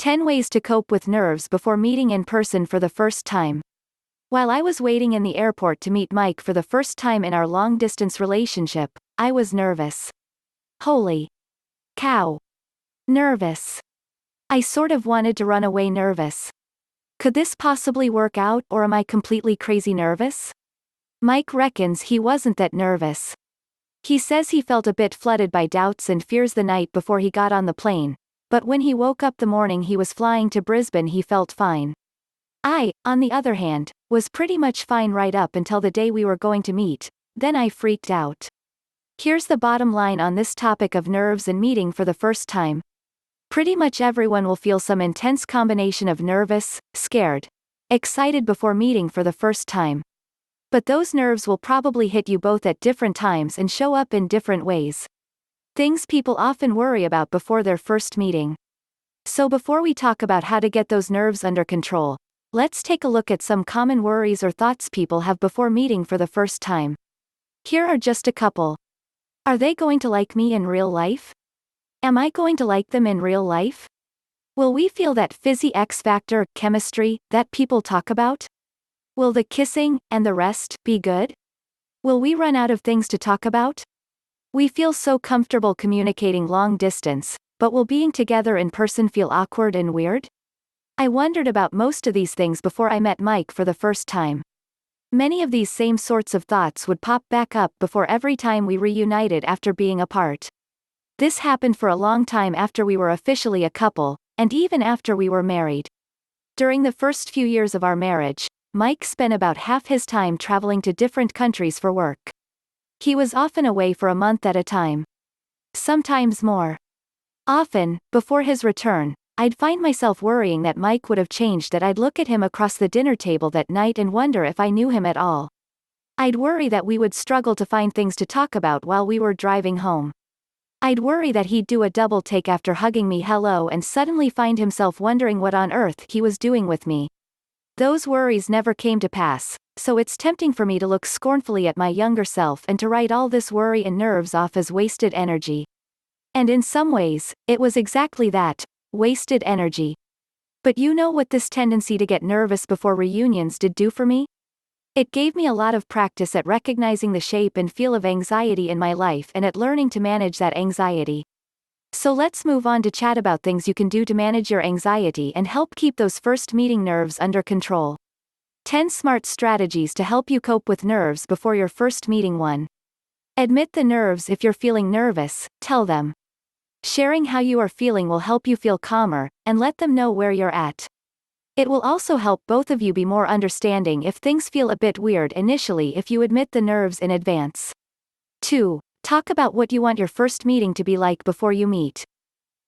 10 Ways to Cope with Nerves Before Meeting in Person for the First Time. While I was waiting in the airport to meet Mike for the first time in our long-distance relationship, I was nervous. Holy cow. Nervous. I sort of wanted to run away nervous. Could this possibly work out, or am I completely crazy nervous? Mike reckons he wasn't that nervous. He says he felt a bit flooded by doubts and fears the night before he got on the plane, but when he woke up the morning he was flying to Brisbane he felt fine. I, on the other hand, was pretty much fine right up until the day we were going to meet, then I freaked out. Here's the bottom line on this topic of nerves and meeting for the first time. Pretty much everyone will feel some intense combination of nervous, scared, excited before meeting for the first time. But those nerves will probably hit you both at different times and show up in different ways. Things people often worry about before their first meeting. So before we talk about how to get those nerves under control, let's take a look at some common worries or thoughts people have before meeting for the first time. Here are just a couple. Are they going to like me in real life? Am I going to like them in real life? Will we feel that fizzy X factor, chemistry, that people talk about? Will the kissing, and the rest, be good? Will we run out of things to talk about? We feel so comfortable communicating long distance, but will being together in person feel awkward and weird? I wondered about most of these things before I met Mike for the first time. Many of these same sorts of thoughts would pop back up before every time we reunited after being apart. This happened for a long time after we were officially a couple, and even after we were married. During the first few years of our marriage, Mike spent about half his time traveling to different countries for work. He was often away for a month at a time. Sometimes more. Often, before his return, I'd find myself worrying that Mike would have changed, that I'd look at him across the dinner table that night and wonder if I knew him at all. I'd worry that we would struggle to find things to talk about while we were driving home. I'd worry that he'd do a double take after hugging me hello and suddenly find himself wondering what on earth he was doing with me. Those worries never came to pass, so it's tempting for me to look scornfully at my younger self and to write all this worry and nerves off as wasted energy. And in some ways, it was exactly that, wasted energy. But you know what this tendency to get nervous before reunions did do for me? It gave me a lot of practice at recognizing the shape and feel of anxiety in my life and at learning to manage that anxiety. So let's move on to chat about things you can do to manage your anxiety and help keep those first meeting nerves under control. 10 smart strategies to help you cope with nerves before your first meeting. 1. Admit the nerves. If you're feeling nervous, tell them. Sharing how you are feeling will help you feel calmer, and let them know where you're at. It will also help both of you be more understanding if things feel a bit weird initially if you admit the nerves in advance. 2. Talk about what you want your first meeting to be like before you meet.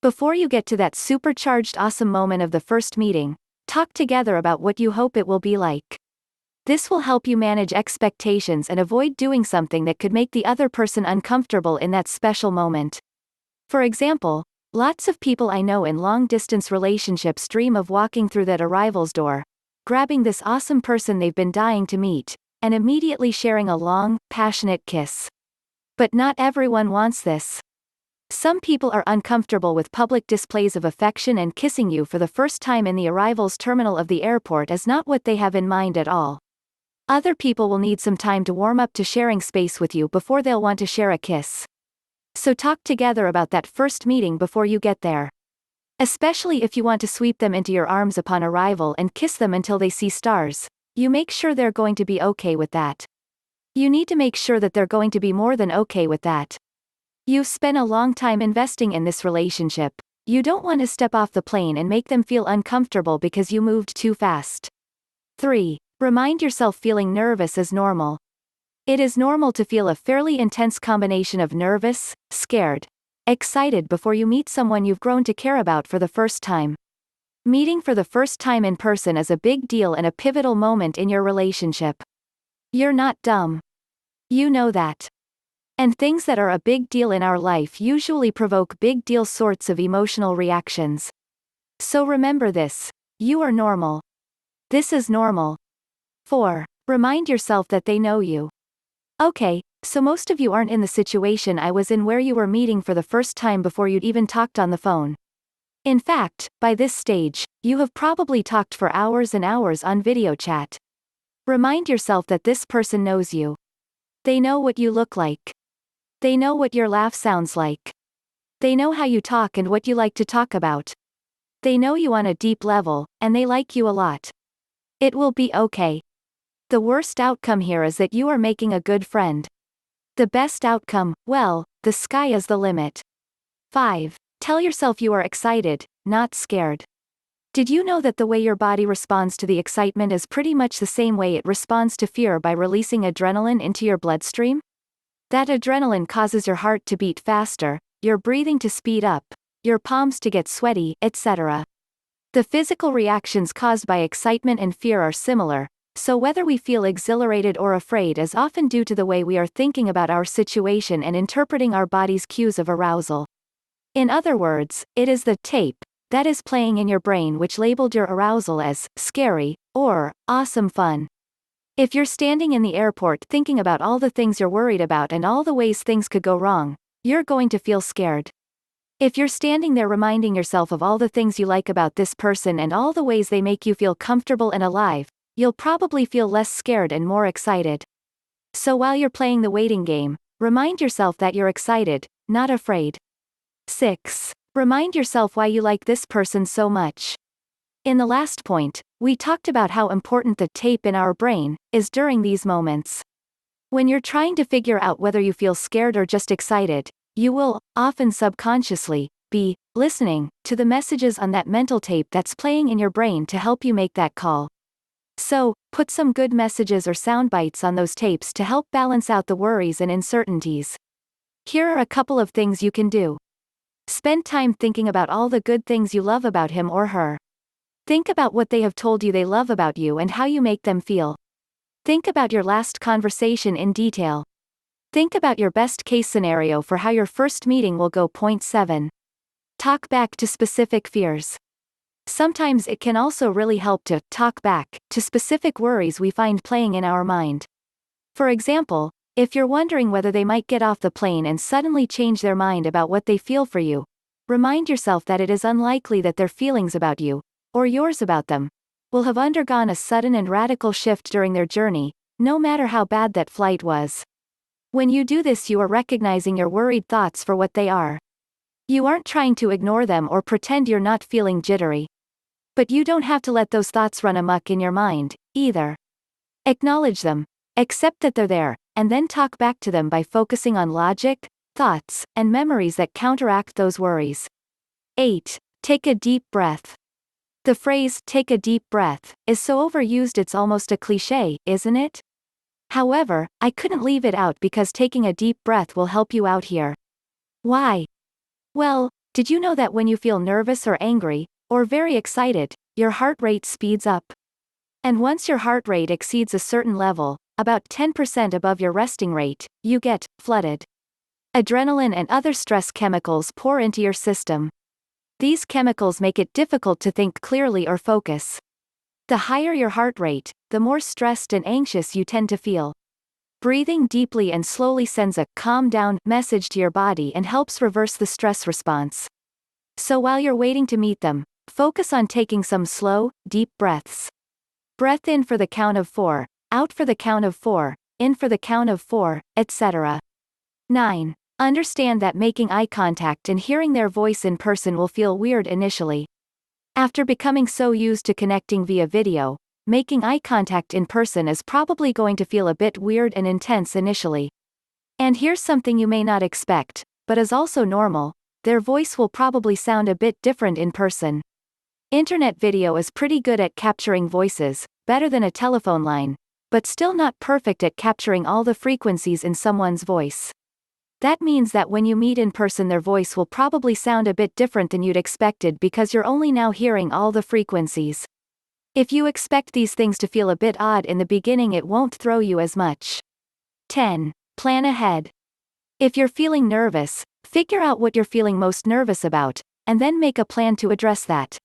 Before you get to that supercharged awesome moment of the first meeting, talk together about what you hope it will be like. This will help you manage expectations and avoid doing something that could make the other person uncomfortable in that special moment. For example, lots of people I know in long-distance relationships dream of walking through that arrivals door, grabbing this awesome person they've been dying to meet, and immediately sharing a long, passionate kiss. But not everyone wants this. Some people are uncomfortable with public displays of affection, and kissing you for the first time in the arrivals terminal of the airport is not what they have in mind at all. Other people will need some time to warm up to sharing space with you before they'll want to share a kiss. So talk together about that first meeting before you get there. Especially if you want to sweep them into your arms upon arrival and kiss them until they see stars, you make sure they're going to be okay with that. You need to make sure that they're going to be more than okay with that. You've spent a long time investing in this relationship. You don't want to step off the plane and make them feel uncomfortable because you moved too fast. 3. Remind yourself feeling nervous is normal. It is normal to feel a fairly intense combination of nervous, scared, excited before you meet someone you've grown to care about for the first time. Meeting for the first time in person is a big deal and a pivotal moment in your relationship. You're not dumb. You know that. And things that are a big deal in our life usually provoke big deal sorts of emotional reactions. So remember this. You are normal. This is normal. 4. Remind yourself that they know you. Okay, so most of you aren't in the situation I was in where you were meeting for the first time before you'd even talked on the phone. In fact, by this stage, you have probably talked for hours and hours on video chat. Remind yourself that this person knows you. They know what you look like. They know what your laugh sounds like. They know how you talk and what you like to talk about. They know you on a deep level, and they like you a lot. It will be okay. The worst outcome here is that you are making a good friend. The best outcome, well, the sky is the limit. 5. Tell yourself you are excited, not scared. Did you know that the way your body responds to the excitement is pretty much the same way it responds to fear by releasing adrenaline into your bloodstream? That adrenaline causes your heart to beat faster, your breathing to speed up, your palms to get sweaty, etc. The physical reactions caused by excitement and fear are similar, so whether we feel exhilarated or afraid is often due to the way we are thinking about our situation and interpreting our body's cues of arousal. In other words, it is the tape that is playing in your brain which labeled your arousal as scary or awesome fun. If you're standing in the airport thinking about all the things you're worried about and all the ways things could go wrong, you're going to feel scared. If you're standing there reminding yourself of all the things you like about this person and all the ways they make you feel comfortable and alive, you'll probably feel less scared and more excited. So while you're playing the waiting game, remind yourself that you're excited, not afraid. 6. Remind yourself why you like this person so much. In the last point, we talked about how important the tape in our brain is during these moments. When you're trying to figure out whether you feel scared or just excited, you will, often subconsciously, be listening to the messages on that mental tape that's playing in your brain to help you make that call. So, put some good messages or sound bites on those tapes to help balance out the worries and uncertainties. Here are a couple of things you can do. Spend time thinking about all the good things you love about him or her. Think about what they have told you they love about you and how you make them feel. Think about your last conversation in detail. Think about your best case scenario for how your first meeting will go. 7. Talk back to specific fears. Sometimes it can also really help to talk back to specific worries we find playing in our mind. For example, if you're wondering whether they might get off the plane and suddenly change their mind about what they feel for you, remind yourself that it is unlikely that their feelings about you, or yours about them, will have undergone a sudden and radical shift during their journey, no matter how bad that flight was. When you do this, you are recognizing your worried thoughts for what they are. You aren't trying to ignore them or pretend you're not feeling jittery. But you don't have to let those thoughts run amok in your mind, either. Acknowledge them, accept that they're there, and then talk back to them by focusing on logic, thoughts, and memories that counteract those worries. 8. Take a deep breath. The phrase, take a deep breath, is so overused it's almost a cliché, isn't it? However, I couldn't leave it out because taking a deep breath will help you out here. Why? Well, did you know that when you feel nervous or angry, or very excited, your heart rate speeds up? And once your heart rate exceeds a certain level, about 10% above your resting rate, you get flooded. Adrenaline and other stress chemicals pour into your system. These chemicals make it difficult to think clearly or focus. The higher your heart rate, the more stressed and anxious you tend to feel. Breathing deeply and slowly sends a calm down message to your body and helps reverse the stress response. So while you're waiting to meet them, focus on taking some slow, deep breaths. Breath in for the count of 4, out for the count of 4, in for the count of 4, etc. 9. Understand that making eye contact and hearing their voice in person will feel weird initially. After becoming so used to connecting via video, making eye contact in person is probably going to feel a bit weird and intense initially. And here's something you may not expect, but is also normal: their voice will probably sound a bit different in person. Internet video is pretty good at capturing voices, better than a telephone line, but still not perfect at capturing all the frequencies in someone's voice. That means that when you meet in person, their voice will probably sound a bit different than you'd expected because you're only now hearing all the frequencies. If you expect these things to feel a bit odd in the beginning, it won't throw you as much. 10. Plan ahead. If you're feeling nervous, figure out what you're feeling most nervous about, and then make a plan to address that.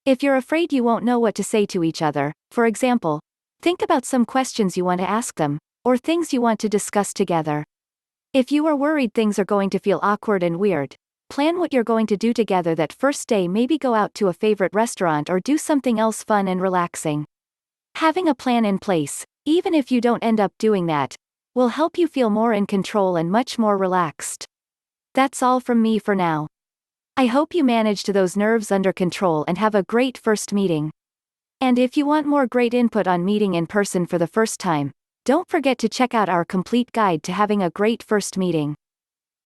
If you're afraid you won't know what to say to each other, for example, think about some questions you want to ask them, or things you want to discuss together. If you are worried things are going to feel awkward and weird, Plan what you're going to do together that first day, maybe go out to a favorite restaurant or do something else fun and relaxing. Having a plan in place, even if you don't end up doing that, will help you feel more in control and much more relaxed. That's all from me for now. I hope you managed those nerves under control and have a great first meeting. And if you want more great input on meeting in person for the first time, don't forget to check out our complete guide to having a great first meeting.